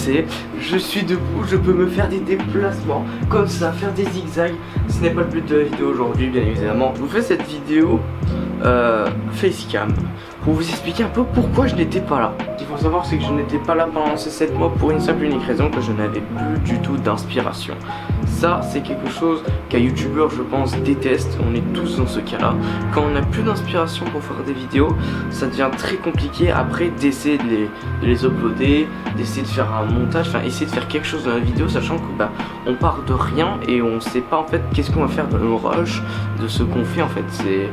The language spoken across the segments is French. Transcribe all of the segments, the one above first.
PC, je suis debout, je peux me faire des déplacements comme ça, faire des zigzags. Ce n'est pas le but de la vidéo aujourd'hui, bien évidemment. Je vous fais cette vidéo facecam pour vous expliquer un peu pourquoi je n'étais pas là. Ce qu'il faut savoir, c'est que je n'étais pas là pendant ces 7 mois pour une simple et unique raison, que je n'avais plus du tout d'inspiration. Ça, c'est quelque chose qu'un youtubeur, je pense, déteste. On est tous dans ce cas-là. Quand on n'a plus d'inspiration pour faire des vidéos, ça devient très compliqué après d'essayer de les uploader, d'essayer de faire un montage, enfin essayer de faire quelque chose dans la vidéo, sachant que on part de rien et on sait pas en fait qu'est-ce qu'on va faire dans le rush de ce qu'on fait en fait.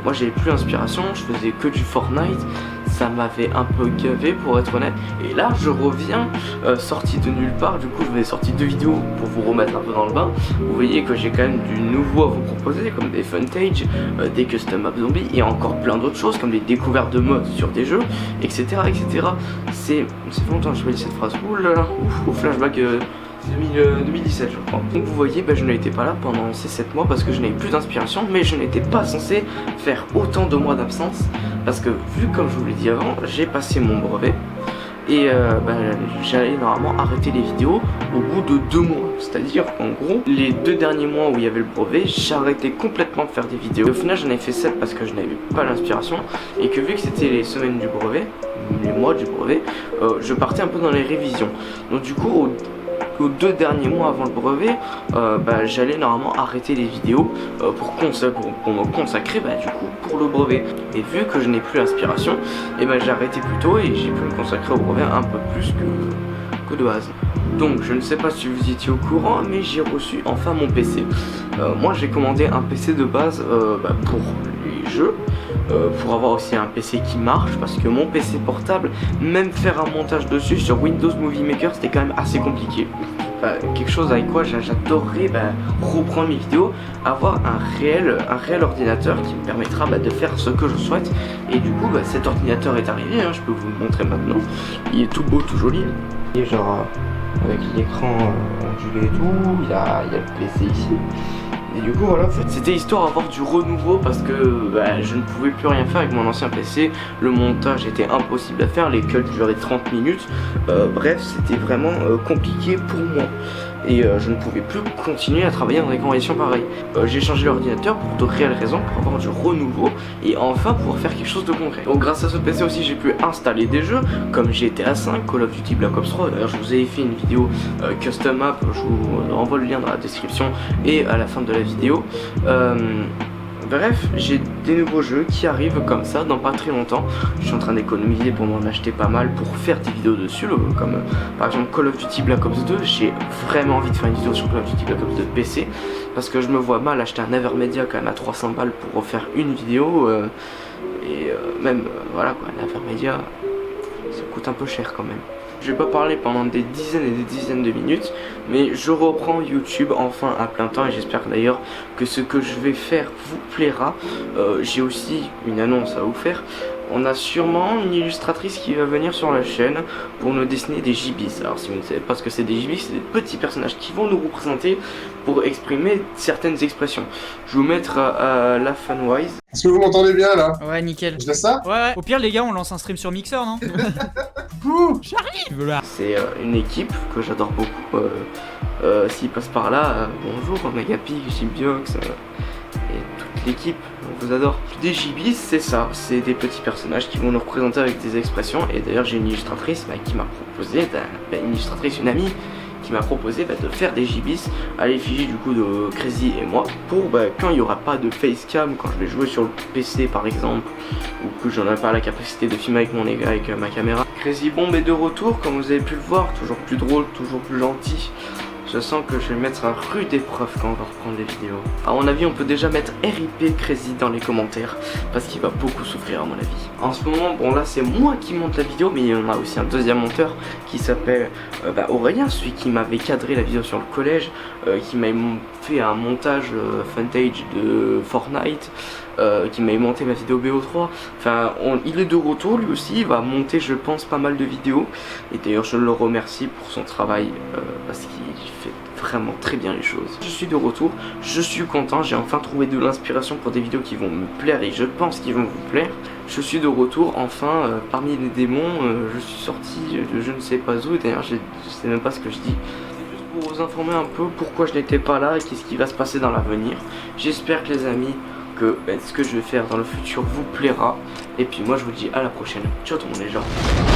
Moi j'avais plus d'inspiration, je faisais que du Fortnite. Ça m'avait un peu gavé pour être honnête. Et là je reviens sorti de nulle part. Du coup je vous ai sorti 2 vidéos pour vous remettre un peu dans le bain. Vous voyez que j'ai quand même du nouveau à vous proposer, comme des footage, des custom map zombies et encore plein d'autres choses comme des découvertes de mods sur des jeux, etc. etc. C'est longtemps que je me dis cette phrase. Ouh là là, ouf, flashback 2017 je crois. Donc vous voyez, je n'étais pas là pendant ces 7 mois parce que je n'avais plus d'inspiration, mais je n'étais pas censé faire autant de mois d'absence parce que vu comme je vous l'ai dit avant, j'ai passé mon brevet et j'allais normalement arrêter les vidéos au bout de 2 mois. C'est-à-dire qu'en gros, les 2 derniers mois où il y avait le brevet, j'arrêtais complètement de faire des vidéos. Et au final j'en ai fait 7 parce que je n'avais pas l'inspiration et que vu que c'était les semaines du brevet, les mois du brevet, je partais un peu dans les révisions. Donc du coup aux 2 derniers mois avant le brevet, j'allais normalement arrêter les vidéos pour me consacrer du coup pour le brevet. Et vu que je n'ai plus l'inspiration, j'ai arrêté plus tôt et j'ai pu me consacrer au brevet un peu plus que de base. Donc je ne sais pas si vous étiez au courant, mais j'ai reçu enfin mon PC. Moi j'ai commandé un PC de base pour les jeux, pour avoir aussi un PC qui marche, parce que mon PC portable, même faire un montage dessus sur Windows Movie Maker, c'était quand même assez compliqué. Quelque chose avec quoi j'adorerais reprendre mes vidéos, avoir un réel ordinateur qui me permettra de faire ce que je souhaite. Et du coup cet ordinateur est arrivé, je peux vous le montrer maintenant. Il est tout beau, tout joli. Et genre avec l'écran ondulé et tout, il y a le PC ici. Et du coup voilà, en fait, c'était histoire d'avoir du renouveau parce que je ne pouvais plus rien faire avec mon ancien PC. Le montage était impossible à faire, les cuts duraient 30 minutes. Bref, c'était vraiment compliqué pour moi. Et je ne pouvais plus continuer à travailler dans des conditions pareilles. J'ai changé l'ordinateur pour de réelles raisons, pour avoir du renouveau et enfin pouvoir faire quelque chose de concret. Donc grâce à ce PC aussi, j'ai pu installer des jeux comme GTA 5, Call of Duty Black Ops 3. D'ailleurs je vous ai fait une vidéo custom map, je vous renvoie le lien dans la description et à la fin de la vidéo. Bref, j'ai des nouveaux jeux qui arrivent comme ça dans pas très longtemps. Je suis en train d'économiser pour m'en acheter pas mal pour faire des vidéos dessus, comme par exemple Call of Duty Black Ops 2. J'ai vraiment envie de faire une vidéo sur Call of Duty Black Ops 2 PC parce que je me vois mal acheter un Avermedia quand même à 300 balles pour refaire une vidéo voilà quoi, un Avermedia ça coûte un peu cher quand même. Je vais pas parler pendant des dizaines et des dizaines de minutes, mais je reprends YouTube enfin à plein temps et j'espère d'ailleurs que ce que je vais faire vous plaira. J'ai aussi une annonce à vous faire. On a sûrement une illustratrice qui va venir sur la chaîne pour nous dessiner des gibis. Alors si vous ne savez pas ce que c'est des gibis, c'est des petits personnages qui vont nous représenter pour exprimer certaines expressions. Je vais vous mettre la fanwise. Est-ce que vous m'entendez bien là? Ouais, nickel. Je laisse ça? Ouais. Au pire les gars, on lance un stream sur Mixer, non? J'arrive là. C'est une équipe que j'adore beaucoup. S'il passe par là, bonjour Megapix, Gibiox et toute l'équipe, on vous adore. Des gibis, c'est ça, c'est des petits personnages qui vont nous représenter avec des expressions. Et d'ailleurs j'ai une illustratrice qui m'a proposé, une amie qui m'a proposé de faire des gibis à l'effigie du coup de Crazy et moi pour quand il n'y aura pas de facecam, quand je vais jouer sur le PC par exemple, ou que j'en ai pas la capacité de filmer avec ma caméra. Crazy Bomb est de retour, comme vous avez pu le voir, toujours plus drôle, toujours plus gentil. Je sens que je vais mettre un rude épreuve quand on va reprendre les vidéos. À mon avis, on peut déjà mettre RIP Crazy dans les commentaires parce qu'il va beaucoup souffrir à mon avis. En ce moment, bon là c'est moi qui monte la vidéo, mais il y en a aussi un deuxième monteur qui s'appelle Aurélien, celui qui m'avait cadré la vidéo sur le collège, qui m'a fait un montage footage de Fortnite, qui m'a monté ma vidéo BO3. Enfin, il est de retour lui aussi, il va monter je pense pas mal de vidéos. Et d'ailleurs je le remercie pour son travail parce qu'il fait vraiment très bien les choses. Je suis de retour, je suis content, j'ai enfin trouvé de l'inspiration pour des vidéos qui vont me plaire et je pense qu'ils vont vous plaire. Je suis de retour enfin parmi les démons, je suis sorti de je ne sais pas où, d'ailleurs je sais même pas ce que je dis. C'est juste pour vous informer un peu pourquoi je n'étais pas là et qu'est-ce qui va se passer dans l'avenir. J'espère que les amis que ce que je vais faire dans le futur vous plaira. Et puis moi je vous dis à la prochaine. Ciao tout le monde les gens.